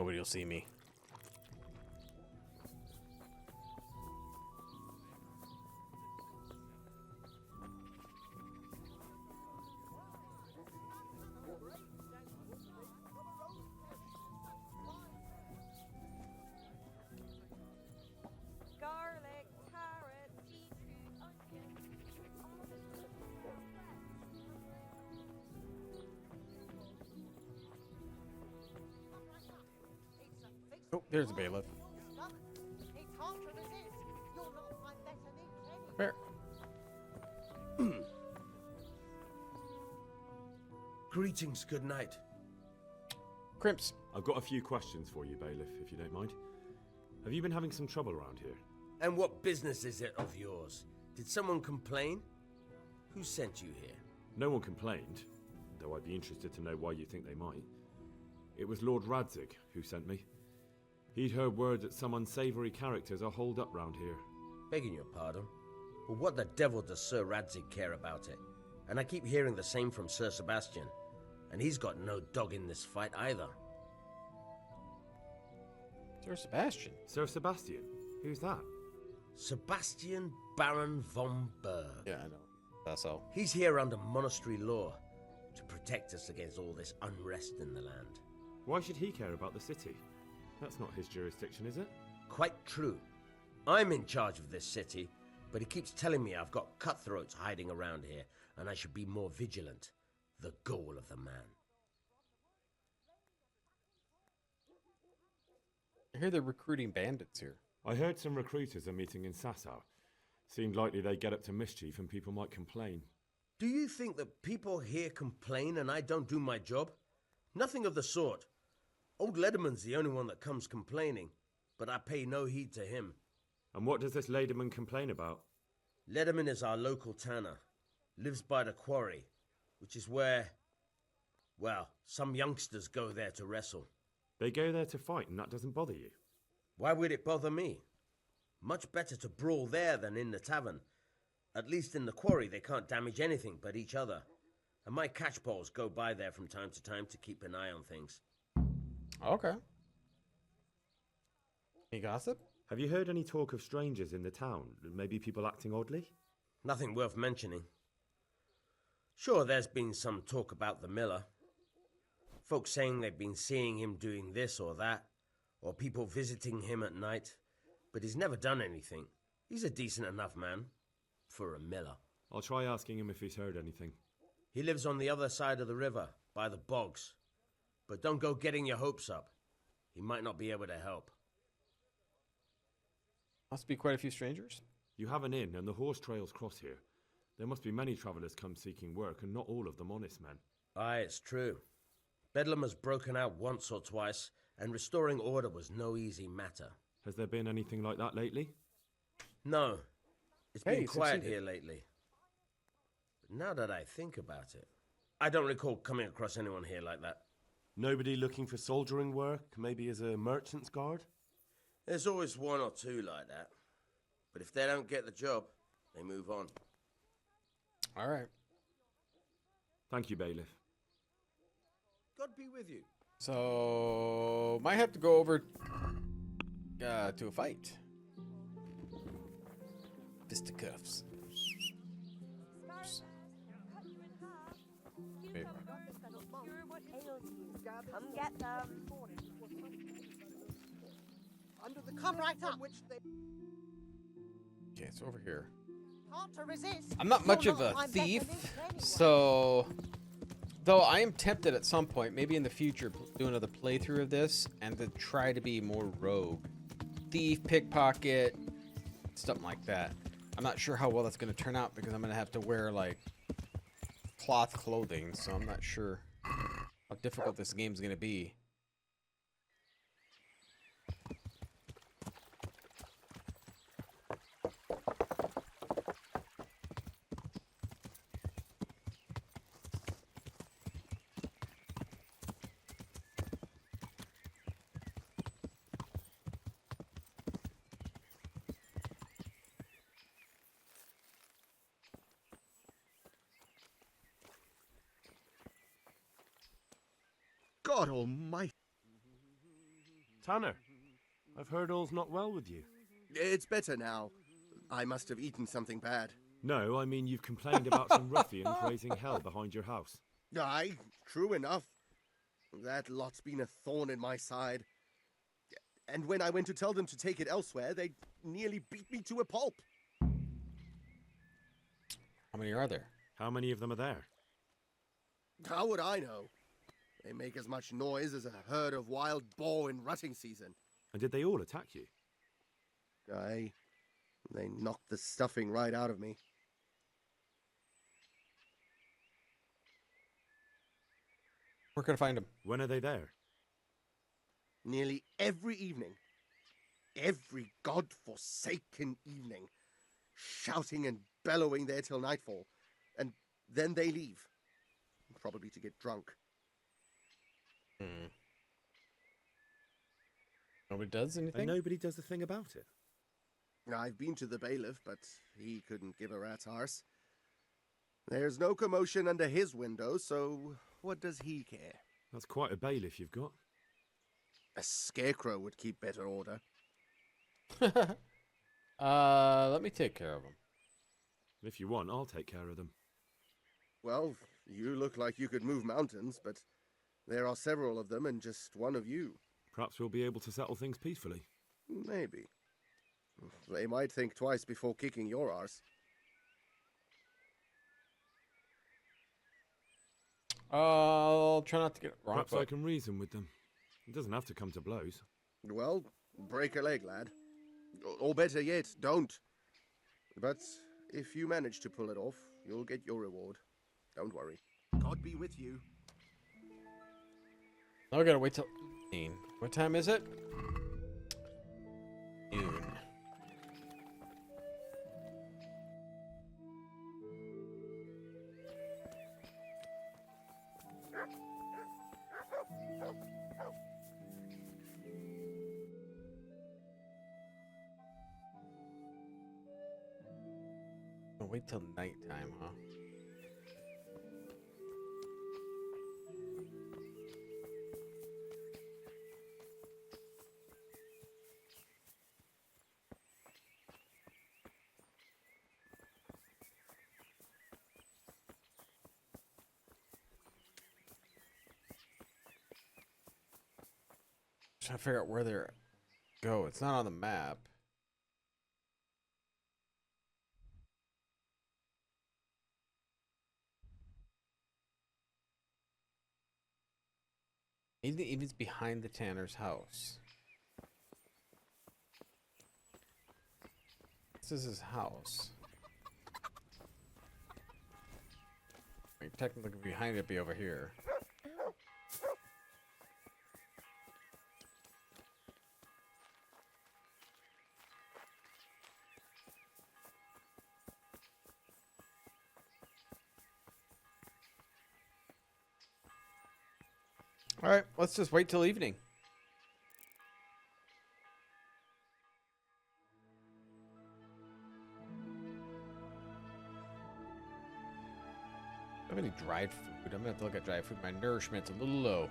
Nobody will see me. Garlic, carrot, beetroot, onion. Oh, there's a bailiff. It's hard to resist. You'll not find better meat Fair. Greetings, good night. Crimps. I've got a few questions for you, bailiff, if you don't mind. Have you been having some trouble around here? And what business is it of yours? Did someone complain? Who sent you here? No one complained, though I'd be interested to know why you think they might. It was Lord Radzig who sent me. He'd heard word that some unsavoury characters are holed up round here. Begging your pardon, but what the devil does Sir Radzig care about it? And I keep hearing the same from Sir Sebastian. And he's got no dog in this fight either. Sir Sebastian. Sir Sebastian? Who's that? Sebastian Baron von Berg. Yeah, I know. That's all. He's here under monastery law to protect us against all this unrest in the land. Why should he care about the city? That's not his jurisdiction, is it? Quite true. I'm in charge of this city, but he keeps telling me I've got cutthroats hiding around here, and I should be more vigilant. The goal of the man. I hear they're recruiting bandits here. I heard some recruiters are meeting in Sasau. Seemed likely they get up to mischief and people might complain. Do you think that people here complain and I don't do my job? Nothing of the sort. Old Lederman's the only one that comes complaining, but I pay no heed to him. And what does this Lederman complain about? Lederman is our local tanner. Lives by the quarry, which is where, well, some youngsters go there to wrestle. They go there to fight and that doesn't bother you? Why would it bother me? Much better to brawl there than in the tavern. At least in the quarry they can't damage anything but each other. And my catchpoles go by there from time to time to keep an eye on things. Okay. Any gossip? Have you heard any talk of strangers in the town? Maybe people acting oddly? Nothing worth mentioning. Sure, there's been some talk about the miller. Folks saying they've been seeing him doing this or that, or people visiting him at night, but he's never done anything. He's a decent enough man for a miller. I'll try asking him if he's heard anything. He lives on the other side of the river, by the bogs. But don't go getting your hopes up. He might not be able to help. Must be quite a few strangers. You have an inn and the horse trails cross here. There must be many travellers come seeking work and not all of them honest men. Aye, it's true. Bedlam has broken out once or twice, and restoring order was no easy matter. Has there been anything like that lately? No. It's Hey, been quiet succeeded. here lately. But now that I think about it, I don't recall coming across anyone here like that. Nobody looking for soldiering work, maybe as a merchant's guard? There's always one or two like that. But if they don't get the job, they move on. All right. Thank you, bailiff. God be with you. So, might have to go over to a fight. Fisticuffs. Wait. What ails you? Come get them. Come right up. Okay, it's over here. Hard to resist. I'm not much You're of a not thief, better than anyway. so though I am tempted at some point, maybe in the future, do another playthrough of this and to try to be more rogue, thief, pickpocket, something like that. I'm not sure how well that's going to turn out because I'm going to have to wear like cloth clothing, so I'm not sure how difficult this game's going to be. God almighty. Tanner, I've heard all's not well with you. It's better now. I must have eaten something bad. No, I mean you've complained about some ruffians raising hell behind your house. Aye, true enough. That lot's been a thorn in my side. And when I went to tell them to take it elsewhere, they nearly beat me to a pulp. How many are there? How many of them are there? How would I know? They make as much noise as a herd of wild boar in rutting season. And did they all attack you? Aye, they knocked the stuffing right out of me. We're gonna find them. When are they there? Nearly every evening. Every god-forsaken evening. Shouting and bellowing there till nightfall. And then they leave. Probably to get drunk. Nobody does anything? And nobody does a thing about it. I've been to the bailiff, but he couldn't give a rat's arse. There's no commotion under his window, so what does he care? That's quite a bailiff you've got. A scarecrow would keep better order. Let me take care of them. If you want, I'll take care of them. Well, you look like you could move mountains, but there are several of them and just one of you. Perhaps we'll be able to settle things peacefully. Maybe. They might think twice before kicking your arse. I'll try not to get it wrong. Perhaps I can reason with them. It doesn't have to come to blows. Well, break a leg, lad. Or better yet, don't. But if you manage to pull it off, you'll get your reward. Don't worry. God be with you. Now we gotta wait till noon. What time is it? Noon. Oh, wait till nighttime, huh? Trying to figure out where they're go. It's not on the map. Maybe even it's behind the Tanner's house. This is his house. Like, technically behind it be over here. All right, let's just wait till evening. I don't have any dried food. I'm gonna have to look at dried food. My nourishment's a little low.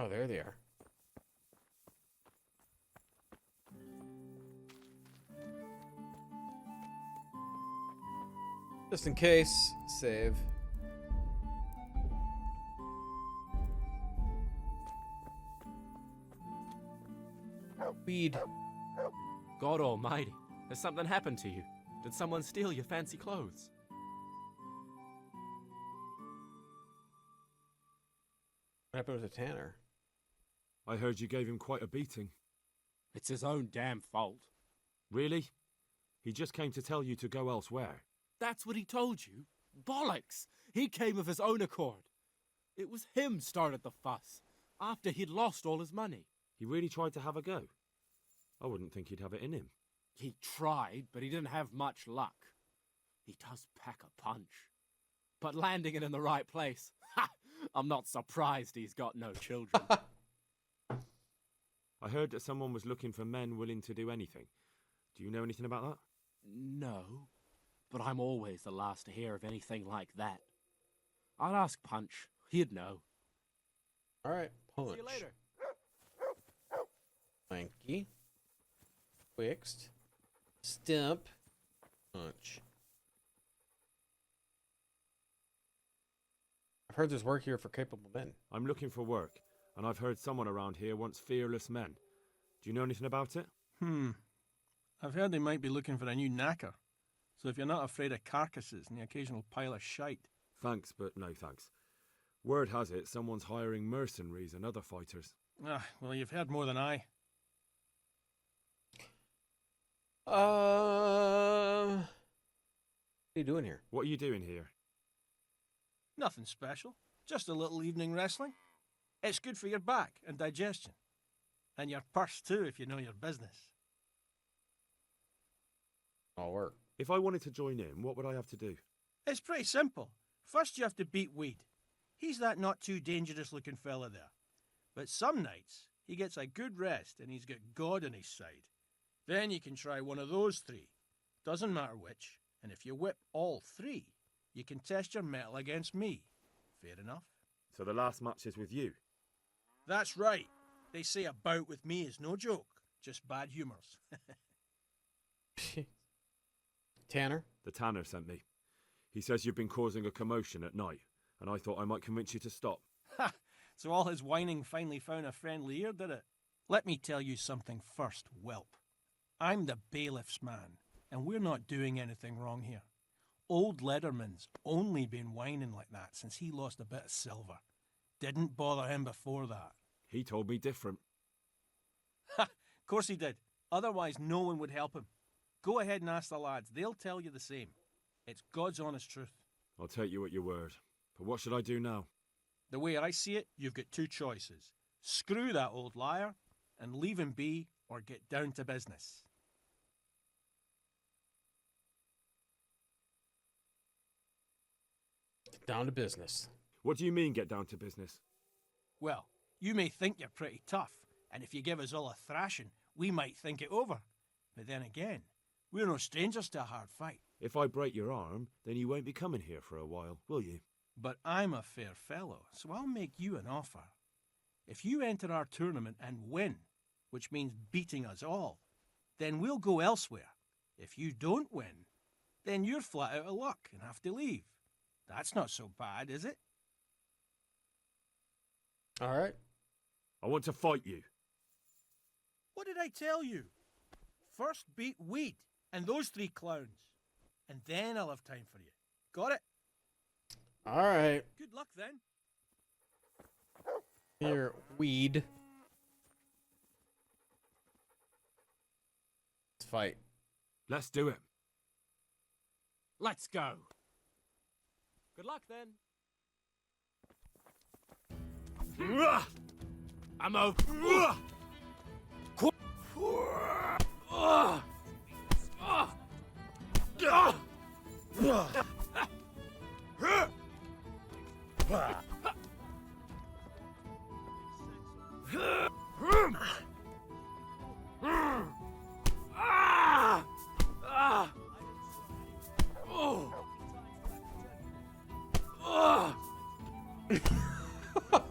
Oh, there they are. Just in case, save. Weed. God almighty, has something happened to you? Did someone steal your fancy clothes? What happened with the Tanner? I heard you gave him quite a beating. It's his own damn fault. Really? He just came to tell you to go elsewhere. That's what he told you? Bollocks! He came of his own accord. It was him started the fuss, after he'd lost all his money. He really tried to have a go. I wouldn't think he'd have it in him. He tried, but he didn't have much luck. He does pack a punch. But landing it in the right place, ha! I'm not surprised he's got no children. I heard that someone was looking for men willing to do anything. Do you know anything about that? No, but I'm always the last to hear of anything like that. I'd ask Punch. He'd know. All right, punch. See you later. Lanky. Twixt. Stimp. Punch. I've heard there's work here for capable men. I'm looking for work, and I've heard someone around here wants fearless men. Do you know anything about it? I've heard they might be looking for a new knacker. So if you're not afraid of carcasses and the occasional pile of shite. Thanks, but no thanks. Word has it someone's hiring mercenaries and other fighters. Ah, well, you've heard more than I. What are you doing here? What are you doing here? Nothing special. Just a little evening wrestling. It's good for your back and digestion. And your purse too, if you know your business. All work. If I wanted to join in, what would I have to do? It's pretty simple. First you have to beat Weed. He's that not too dangerous looking fella there. But some nights, he gets a good rest and he's got God on his side. Then you can try one of those three. Doesn't matter which. And if you whip all three, you can test your mettle against me. Fair enough? So the last match is with you? That's right. They say a bout with me is no joke. Just bad humours. Tanner? The tanner sent me. He says you've been causing a commotion at night, and I thought I might convince you to stop. Ha! So all his whining finally found a friendly ear, did it? Let me tell you something first, whelp. I'm the bailiff's man, and we're not doing anything wrong here. Old Lederman's only been whining like that since he lost a bit of silver. Didn't bother him before that. He told me different. Ha! Of course he did. Otherwise no one would help him. Go ahead and ask the lads. They'll tell you the same. It's God's honest truth. I'll take you at your word. But what should I do now? The way I see it, you've got two choices. Screw that old liar and leave him be, or get down to business. Get down to business. What do you mean, get down to business? Well, you may think you're pretty tough, and if you give us all a thrashing, we might think it over. But then again, we're no strangers to a hard fight. If I break your arm, then you won't be coming here for a while, will you? But I'm a fair fellow, so I'll make you an offer. If you enter our tournament and win, which means beating us all, then we'll go elsewhere. If you don't win, then you're flat out of luck and have to leave. That's not so bad, is it? All right. I want to fight you. What did I tell you? First beat Weed and those three clowns, and then I'll have time for you. Got it? All right. Good luck then. Here, Weed. Let's fight. Let's do it. Let's go. Good luck then. I'm over.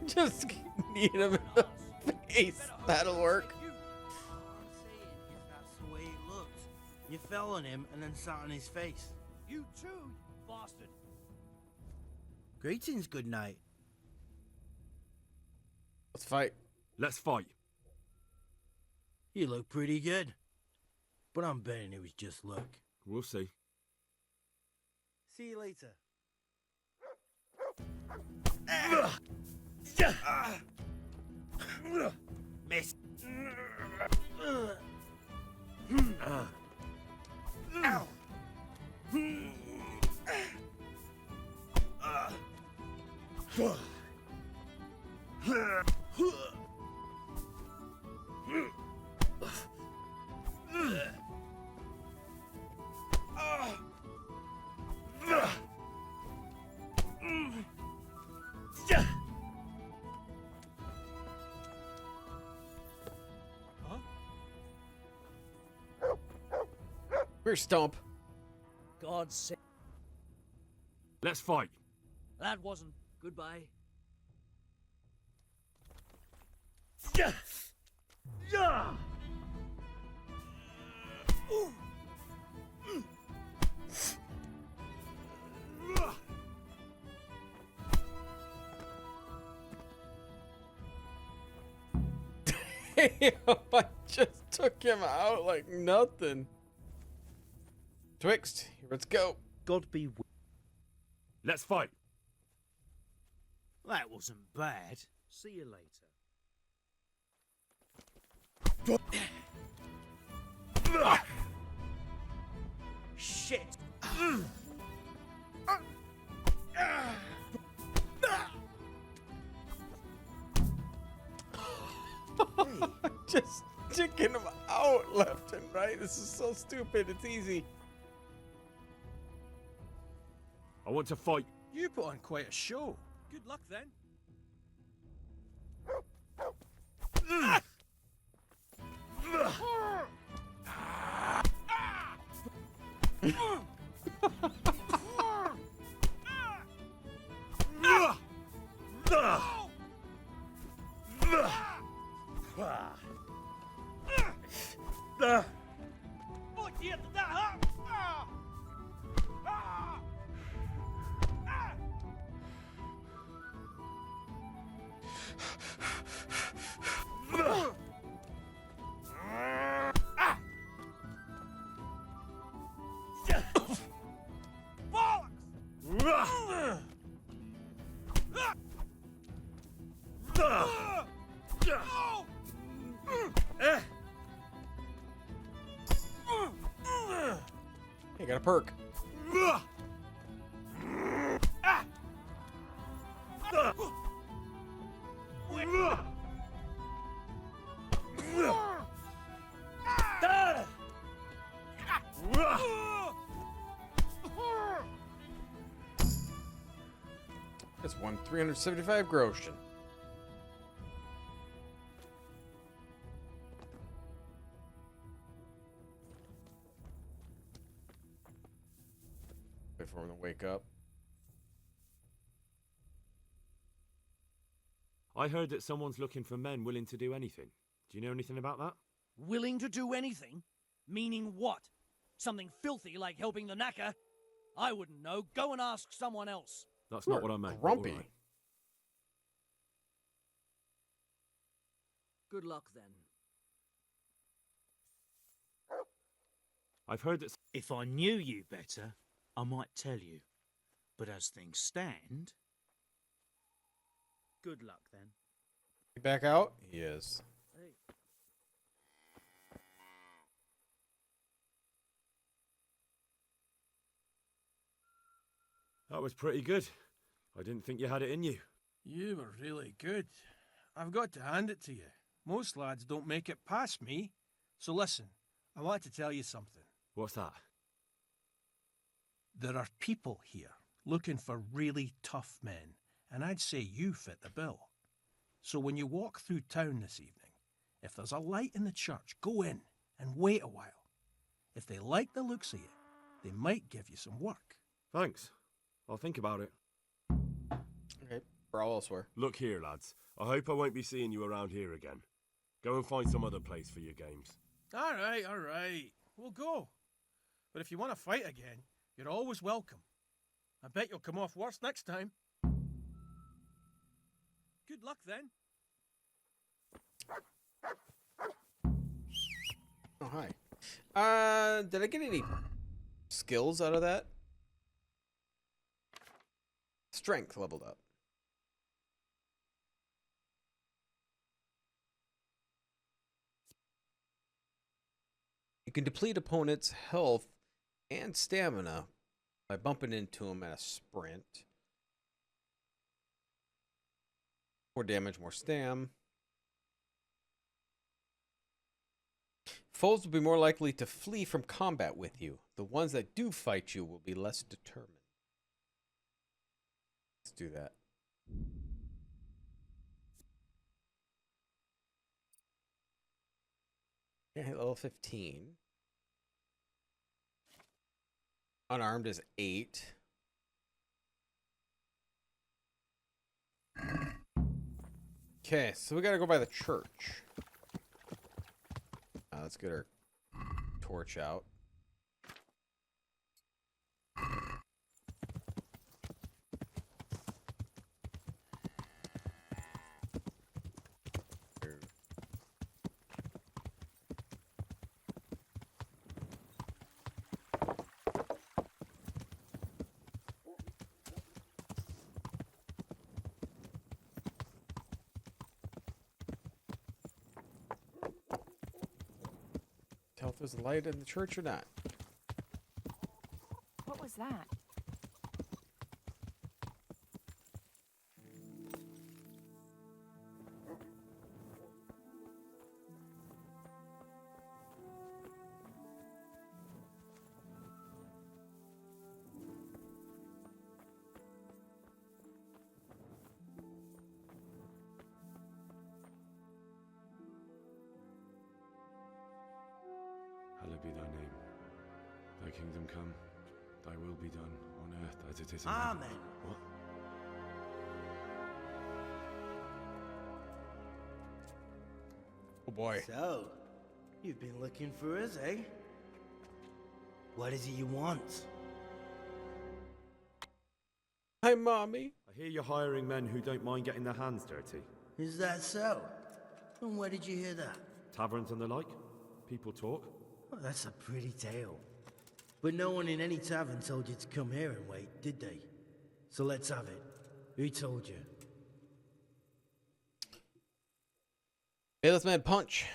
Just need him in the face. That'll work. That's the way he looked. You fell on him and then sat on his face. You too, you bastard. Greetings, good night. Let's fight. Let's fight. You look pretty good. But I'm betting it was just luck. We'll see. See you later. Miss. Ow. Where's Stomp? God's sake. Let's fight. That wasn't. Goodbye. I just took him out like nothing. Twixt, let's go. God be. Let's fight. That wasn't bad. See you later. Shit. Just taking him out left and right. This is so stupid. It's easy. I want to fight. You put on quite a show. Good luck then. Hey, got a perk. That's 375 groschen. Wait for him to wake up. I heard that someone's looking for men willing to do anything. Do you know anything about that? Willing to do anything? Meaning what? Something filthy like helping the knacker? I wouldn't know. Go and ask someone else. That's not what I meant. but Grumpy. all right. Good luck then. I've heard that. If I knew you better, I might tell you. But as things stand, good luck then. Back out? Yes. Hey. That was pretty good. I didn't think you had it in you. You were really good. I've got to hand it to you. Most lads don't make it past me. So listen, I want to tell you something. What's that? There are people here looking for really tough men, and I'd say you fit the bill. So when you walk through town this evening, if there's a light in the church, go in and wait a while. If they like the looks of you, they might give you some work. Thanks. I'll think about it. Okay, brawl elsewhere. Look here, lads. I hope I won't be seeing you around here again. Go and find some other place for your games. All right. We'll go. But if you want to fight again, you're always welcome. I bet you'll come off worse next time. Good luck then. Oh, hi. Did I get any skills out of that? Strength leveled up. You can deplete opponents' health and stamina by bumping into them at a sprint. More damage, more stam. Foes will be more likely to flee from combat with you. The ones that do fight you will be less determined. Let's do that. Okay, level 15. Unarmed is 8. Okay, so we gotta go by the church. Let's get our torch out. Tell if there's a light in the church or not. What was that? Hallowed be thy name. Thy kingdom come. Thy will be done on earth as it is in Amen. heaven. What? Oh boy. So, you've been looking for us, eh? What is it you want? Hi, Mommy. I hear you're hiring men who don't mind getting their hands dirty. Is that so? And where did you hear that? Taverns and the like? People talk? Well, that's a pretty tale. But no one in any tavern told you to come here and wait, did they? So let's have it. Who told you? Bailiff's man punch.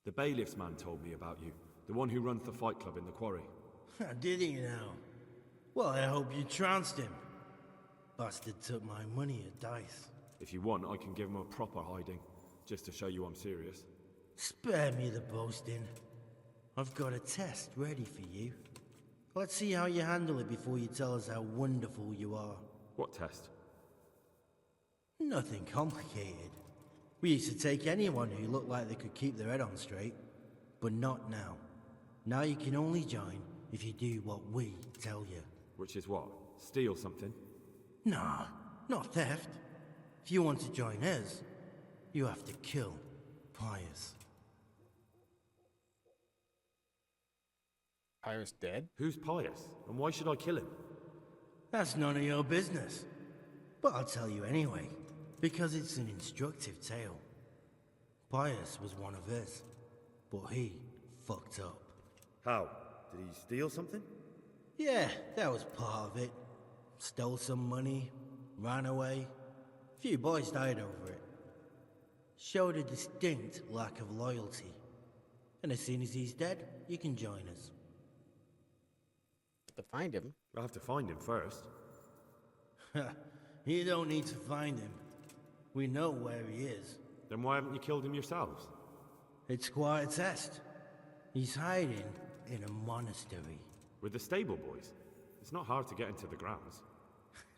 The bailiff's man told me about you. The one who runs the fight club in the quarry. Did he now? Well, I hope you trounced him. Bastard took my money at dice. If you want, I can give him a proper hiding, just to show you I'm serious. Spare me the boasting. I've got a test ready for you. Let's see how you handle it before you tell us how wonderful you are. What test? Nothing complicated. We used to take anyone who looked like they could keep their head on straight, but not now. Now you can only join if you do what we tell you. Which is what? Steal something? Nah, not theft. If you want to join us, you have to kill Pius. Pius dead? Who's Pius? And why should I kill him? That's none of your business. But I'll tell you anyway, because it's an instructive tale. Pius was one of us, but he fucked up. How? Did he steal something? Yeah, that was part of it. Stole some money, ran away. A few boys died over it. Showed a distinct lack of loyalty. And as soon as he's dead, you can join us. To find him. I'll have to find him first. You don't need to find him. We know where he is. Then why haven't you killed him yourselves? It's quite a test. He's hiding in a monastery. With the stable boys? It's not hard to get into the grounds.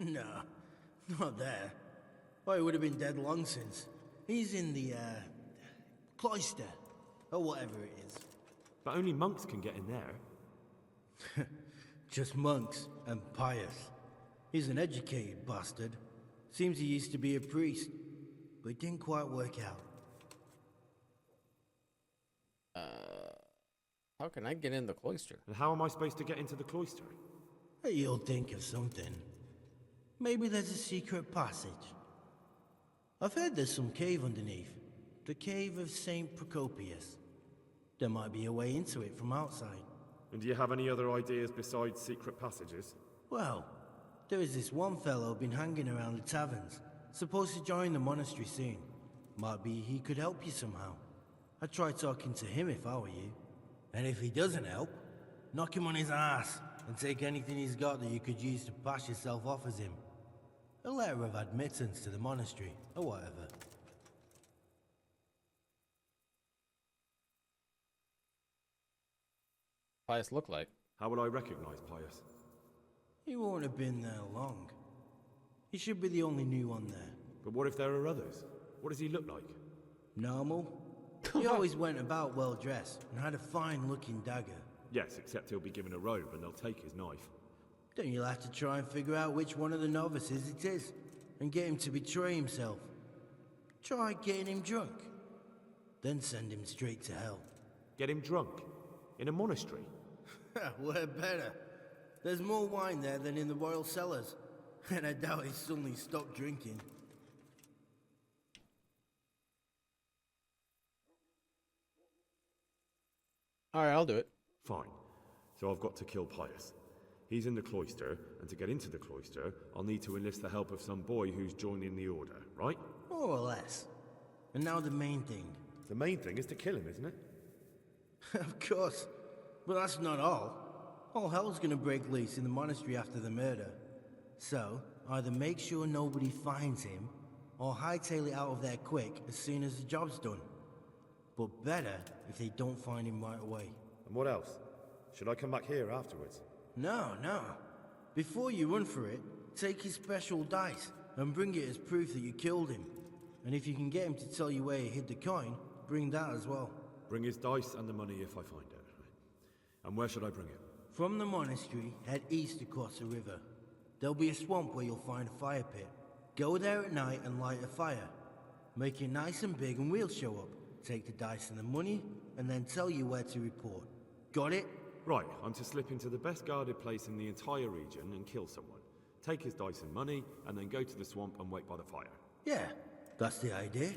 No, not there. Oh, he would have been dead long since. He's in the, cloister, or whatever it is. But only monks can get in there. Just monks and Pius. He's an educated bastard. Seems he used to be a priest, but it didn't quite work out. How can I get in the cloister? And how am I supposed to get into the cloister? You'll think of something. Maybe there's a secret passage. I've heard there's some cave underneath. The cave of St. Procopius. There might be a way into it from outside. And do you have any other ideas besides secret passages? Well, there is this one fellow been hanging around the taverns. Supposed to join the monastery soon. Might be he could help you somehow. I'd try talking to him if I were you. And if he doesn't help, knock him on his ass and take anything he's got that you could use to pass yourself off as him. A letter of admittance to the monastery, or whatever. Pius look like? How would I recognize Pius? He won't have been there long. He should be the only new one there. But what if there are others? What does he look like? Normal? He always went about well dressed and had a fine looking dagger. Yes, except he'll be given a robe and they'll take his knife. Then you'll have to try and figure out which one of the novices it is, and get him to betray himself. Try getting him drunk, then send him straight to hell. Get him drunk? In a monastery? We're better. There's more wine there than in the royal cellars, and I doubt he suddenly stopped drinking. Alright, I'll do it. Fine. So I've got to kill Pius. He's in the cloister, and to get into the cloister, I'll need to enlist the help of some boy who's joining the order, right? More or less. And now the main thing. The main thing is to kill him, isn't it? Of course. But that's not all. All hell's gonna break loose in the monastery after the murder. So, either make sure nobody finds him, or hightail it out of there quick as soon as the job's done. But better if they don't find him right away. And what else? Should I come back here afterwards? No. Before you run for it, take his special dice and bring it as proof that you killed him. And if you can get him to tell you where he hid the coin, bring that as well. Bring his dice and the money if I find it. And where should I bring it? From the monastery, head east across the river. There'll be a swamp where you'll find a fire pit. Go there at night and light a fire. Make it nice and big and we'll show up. Take the dice and the money, and then tell you where to report. Got it? Right, I'm to slip into the best guarded place in the entire region and kill someone. Take his dice and money, and then go to the swamp and wait by the fire. Yeah, that's the idea.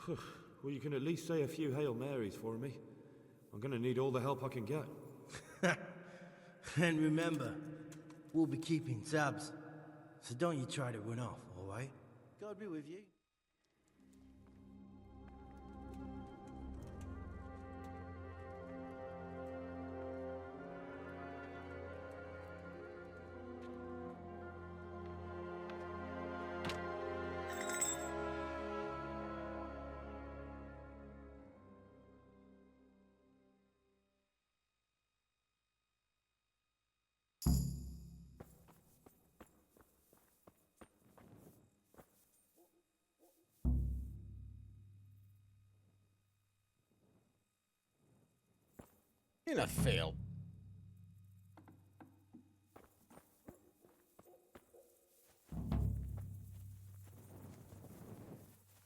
Well, you can at least say a few Hail Marys for me. I'm gonna need all the help I can get. And remember, we'll be keeping tabs. So don't you try to run off, alright? God be with you. In a fail.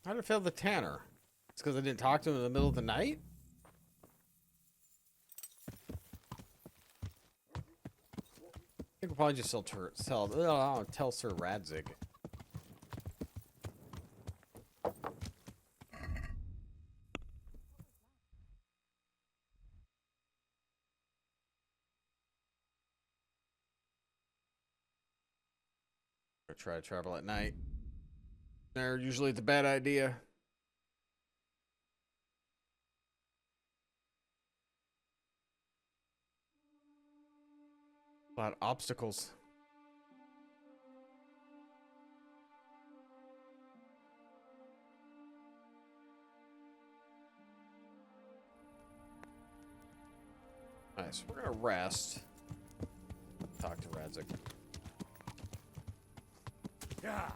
How did it fail the Tanner? It's because I didn't talk to him in the middle of the night? I think we'll probably just tell Sir Radzig. Try to travel at night. They're usually the bad idea. A lot of obstacles. Nice. We're gonna rest. Talk to Radzig. Yeah.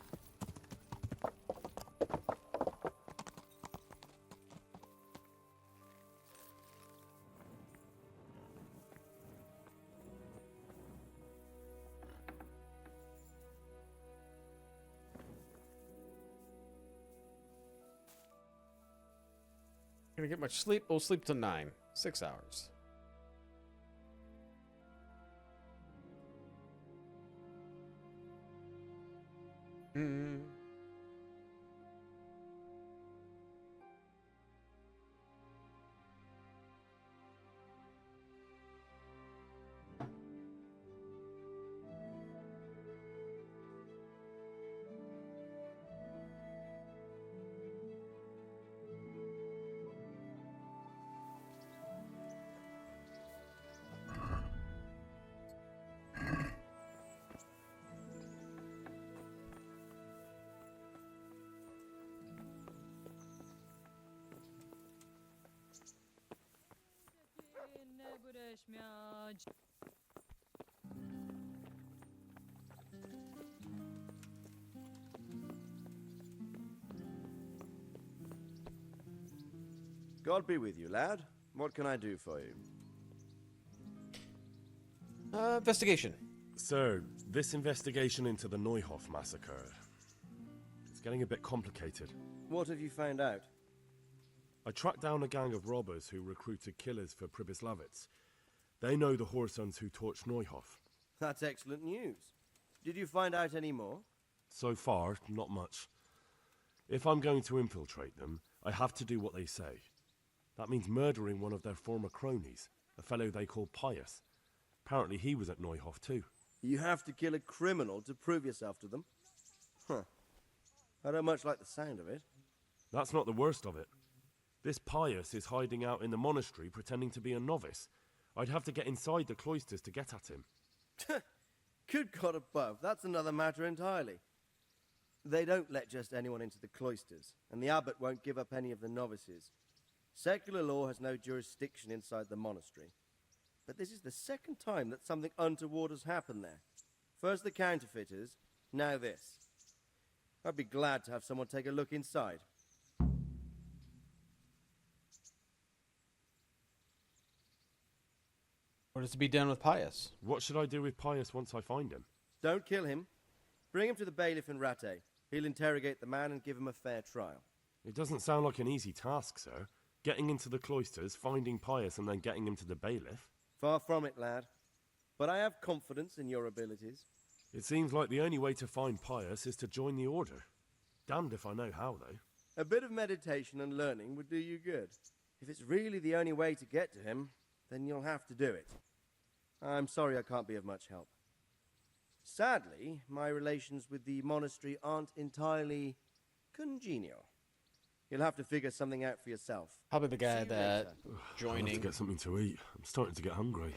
Gonna get much sleep? We'll sleep till 9. 6 hours. God be with you, lad. What can I do for you? Investigation. Sir, this investigation into the Neuhoff massacre, it's getting a bit complicated. What have you found out? I tracked down a gang of robbers who recruited killers for Pribyslavitz. They know the Horsons who torched Neuhoff. That's excellent news. Did you find out any more? So far, not much. If I'm going to infiltrate them, I have to do what they say. That means murdering one of their former cronies, a fellow they call Pius. Apparently he was at Neuhoff too. You have to kill a criminal to prove yourself to them? Huh. I don't much like the sound of it. That's not the worst of it. This Pius is hiding out in the monastery pretending to be a novice. I'd have to get inside the cloisters to get at him. Good God above, that's another matter entirely. They don't let just anyone into the cloisters, and the abbot won't give up any of the novices. Secular law has no jurisdiction inside the monastery. But this is the second time that something untoward has happened there. First the counterfeiters, now this. I'd be glad to have someone take a look inside. What is to be done with Pius? What should I do with Pius once I find him? Don't kill him. Bring him to the bailiff in Ratte. He'll interrogate the man and give him a fair trial. It doesn't sound like an easy task, sir. Getting into the cloisters, finding Pius, and then getting him to the bailiff. Far from it, lad. But I have confidence in your abilities. It seems like the only way to find Pius is to join the order. Damned if I know how, though. A bit of meditation and learning would do you good. If it's really the only way to get to him, then you'll have to do it. I'm sorry I can't be of much help. Sadly, my relations with the monastery aren't entirely congenial. You'll have to figure something out for yourself. Probably the guy that I'll have joining. to get something to eat. I'm starting to get hungry.